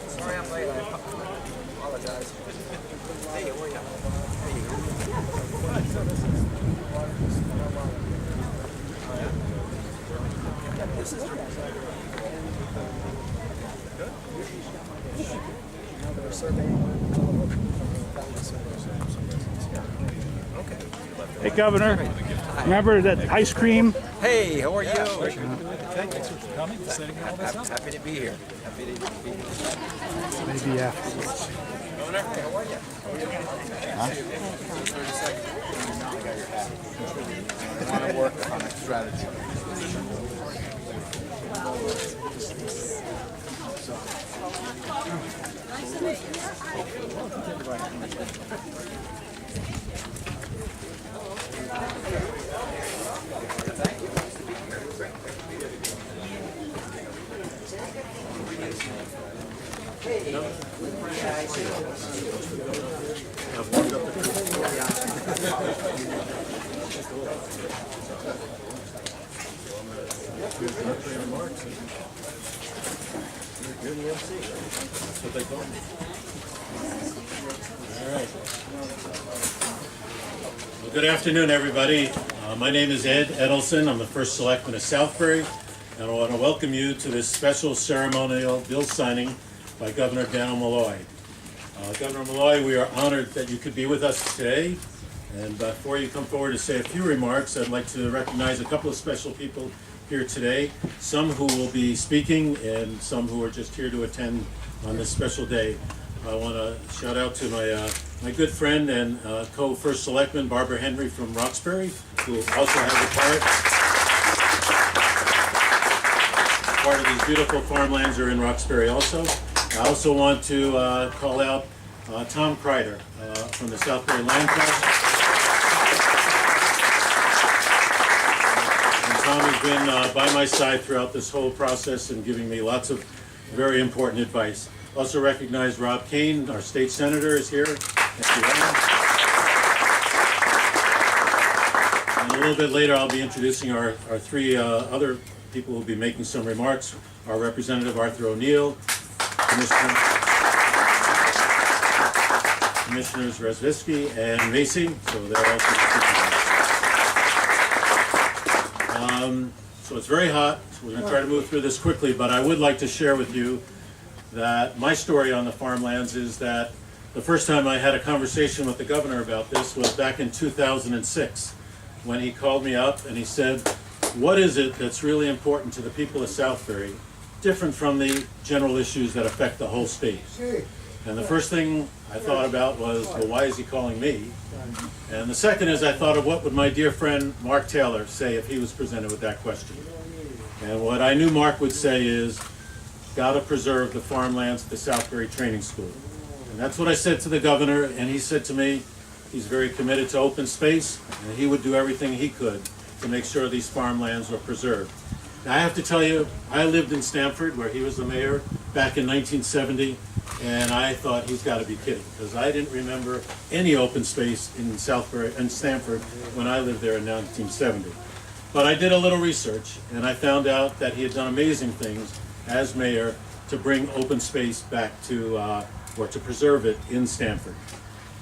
Sorry I'm late. I apologize. Hey, how are you? There you go. This is Hey, Governor, remember that ice cream? Hey, how are you? Thanks for coming, setting all this up. Happy to be here. Happy to be here. Maybe afterwards. Governor, hey, how are you? 30 seconds. I want to work on a strategy. Well, good afternoon, everybody. My name is Ed Edelson. I'm the first selectman of Southbury, and I want to welcome you to this special ceremonial bill signing by Governor Dannel Malloy. Governor Malloy, we are honored that you could be with us today. And before you come forward to say a few remarks, I'd like to recognize a couple of special people here today, some who will be speaking and some who are just here to attend on this special day. I want to shout out to my good friend and co-first selectman, Barbara Henry from Roxbury, who also has a part of these beautiful farmlands are in Roxbury also. I also want to call out Tom Kreider from the Southbury Land Trust. Tom has been by my side throughout this whole process and giving me lots of very important advice. Also recognize Rob Kane, our state senator, is here. Thank you, Rob. And a little bit later, I'll be introducing our three other people who will be making some remarks. Our Representative Arthur O'Neill, Commissioners Resvitsky and Macy, so they're also speaking. So it's very hot, so we're going to try to move through this quickly, but I would like to share with you that my story on the farmlands is that the first time I had a conversation with the governor about this was back in 2006, when he called me up and he said, what is it that's really important to the people of Southbury, different from the general issues that affect the whole state? And the first thing I thought about was, well, why is he calling me? And the second is I thought of what would my dear friend Mark Taylor say if he was presented with that question. And what I knew Mark would say is, got to preserve the farmlands at the Southbury Training School. And that's what I said to the governor, and he said to me he's very committed to open space, and he would do everything he could to make sure these farmlands were preserved. Now, I have to tell you, I lived in Stamford, where he was the mayor, back in 1970, and I thought he's got to be kidding, because I didn't remember any open space in Southbury and Stamford when I lived there in 1970. But I did a little research, and I found out that he had done amazing things as mayor to bring open space back to, or to preserve it in Stamford.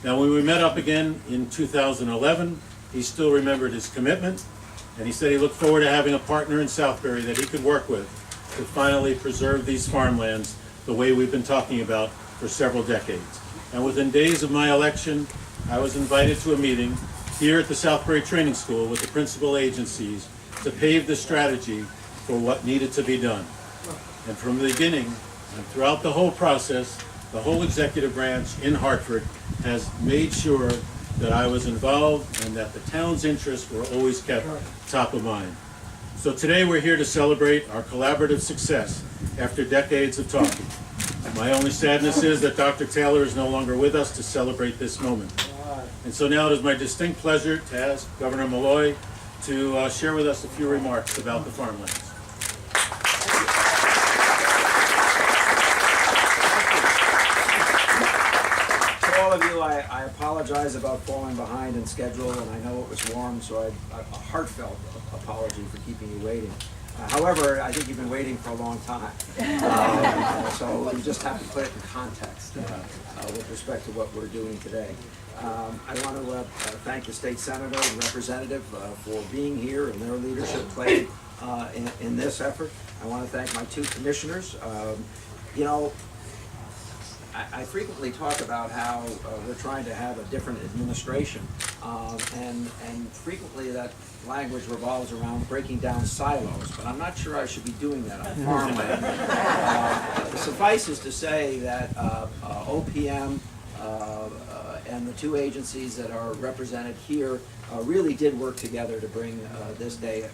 Now, when we met up again in 2011, he still remembered his commitment, and he said he looked forward to having a partner in Southbury that he could work with to finally preserve these farmlands the way we've been talking about for several decades. And within days of my election, I was invited to a meeting here at the Southbury Training School with the principal agencies to pave the strategy for what needed to be done. And from the beginning, and throughout the whole process, the whole executive branch in Hartford has made sure that I was involved and that the town's interests were always kept top of mind. So today we're here to celebrate our collaborative success after decades of talking. My only sadness is that Dr. Taylor is no longer with us to celebrate this moment. And so now it is my distinct pleasure to ask Governor Malloy to share with us a few remarks about the farmlands. To all of you, I apologize about falling behind in schedule, and I know it was warm, so a heartfelt apology for keeping you waiting. However, I think you've been waiting for a long time, so you just have to put it in context with respect to what we're doing today. I want to thank the state senator and representative for being here and their leadership played in this effort. I want to thank my two commissioners. You know, I frequently talk about how we're trying to have a different administration, and frequently that language revolves around breaking down silos, but I'm not sure I should be doing that on farmland. Suffice to say that OPM and the two agencies that are represented here really did work together to bring this day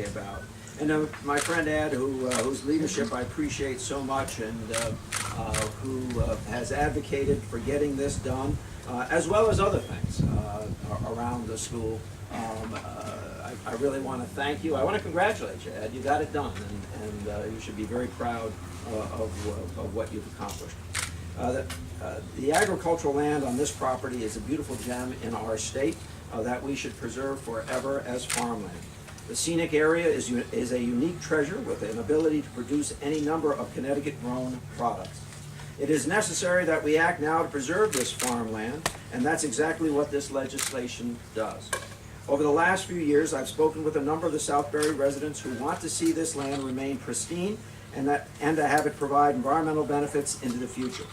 about. And my friend Ed, whose leadership I appreciate so much, and who has advocated for getting this done, as well as other things around the school. I really want to thank you. I want to congratulate you, Ed. You got it done, and you should be very proud of what you've accomplished. The agricultural land on this property is a beautiful gem in our state that we should preserve forever as farmland. The scenic area is a unique treasure with an ability to produce any number of Connecticut-grown products. It is necessary that we act now to preserve this farmland, and that's exactly what this legislation does. Over the last few years, I've spoken with a number of the Southbury residents who want to see this land remain pristine and to have it provide environmental benefits into the future.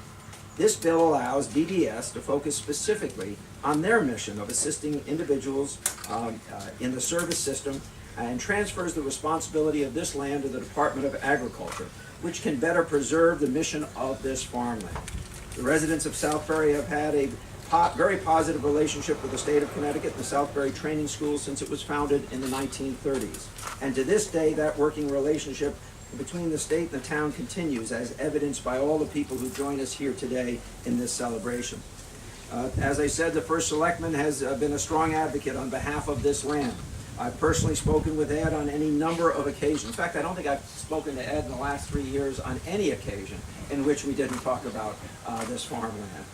This bill allows DDS to focus specifically on their mission of assisting individuals in the service system and transfers the responsibility of this land to the Department of Agriculture, which can better preserve the mission of this farmland. The residents of Southbury have had a very positive relationship with the state of Connecticut and the Southbury Training School since it was founded in the 1930s. And to this day, that working relationship between the state and the town continues, as evidenced by all the people who join us here today in this celebration. As I said, the first selectman has been a strong advocate on behalf of this land. I've personally spoken with Ed on any number of occasions. In fact, I don't think I've spoken to Ed in the last 3 years on any occasion in which we didn't talk about this farmland.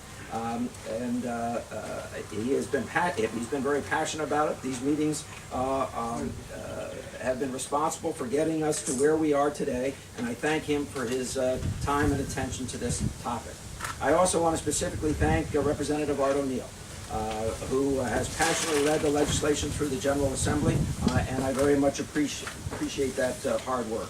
He's been very passionate about it. These meetings have been responsible for getting us to where we are today, and I thank him for his time and attention to this topic. I also want to specifically thank Representative Art O'Neill, who has passionately led the legislation through the General Assembly, and I very much appreciate that hard work.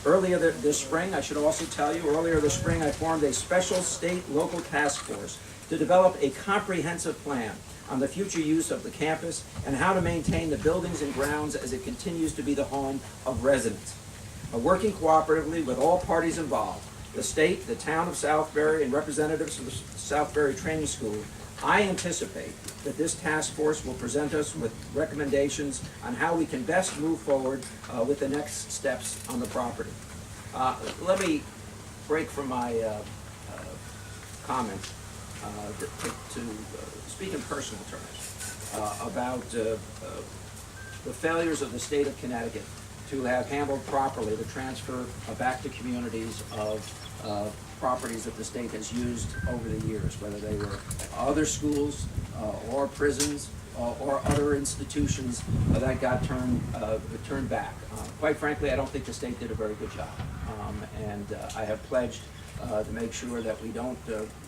Earlier this spring, I should also tell you, I formed a special state-local task force to develop a comprehensive plan on the future use of the campus and how to maintain the buildings and grounds as it continues to be the home of residents. Working cooperatively with all parties involved, the state, the town of Southbury, and representatives from the Southbury Training School, I anticipate that this task force will present us with recommendations on how we can best move forward with the next steps on the property. Let me break from my comments to speak in personal terms about the failures of the state of Connecticut to have handled properly the transfer back to communities of properties that the state has used over the years, whether they were other schools or prisons or other institutions that got turned back. Quite frankly, I don't think the state did a very good job, and I have pledged to make sure that we don't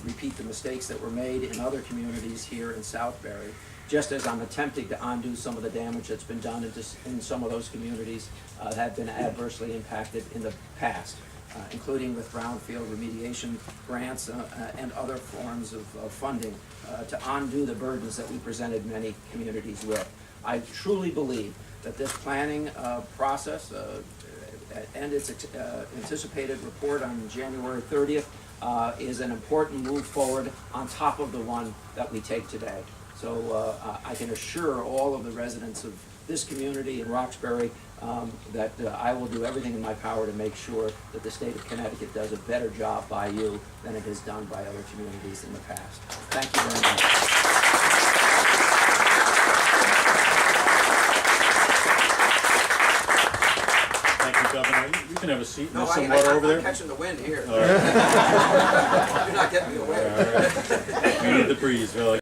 repeat the mistakes that were made in other communities here in Southbury, just as I'm attempting to undo some of the damage that's been done in some of those communities that have been adversely impacted in the past, including with brownfield remediation grants and other forms of funding to undo the burdens that we presented many communities with. I truly believe that this planning process and its anticipated report on January 30th is an important move forward on top of the one that we take today. So I can assure all of the residents of this community in Roxbury that I will do everything in my power to make sure that the state of Connecticut does a better job by you than it has done by other communities in the past. Thank you very much. you, Governor. You can have a seat. No, There's some water over I'm there. catching the wind here. All right. You're not getting me away. You need the breeze, really.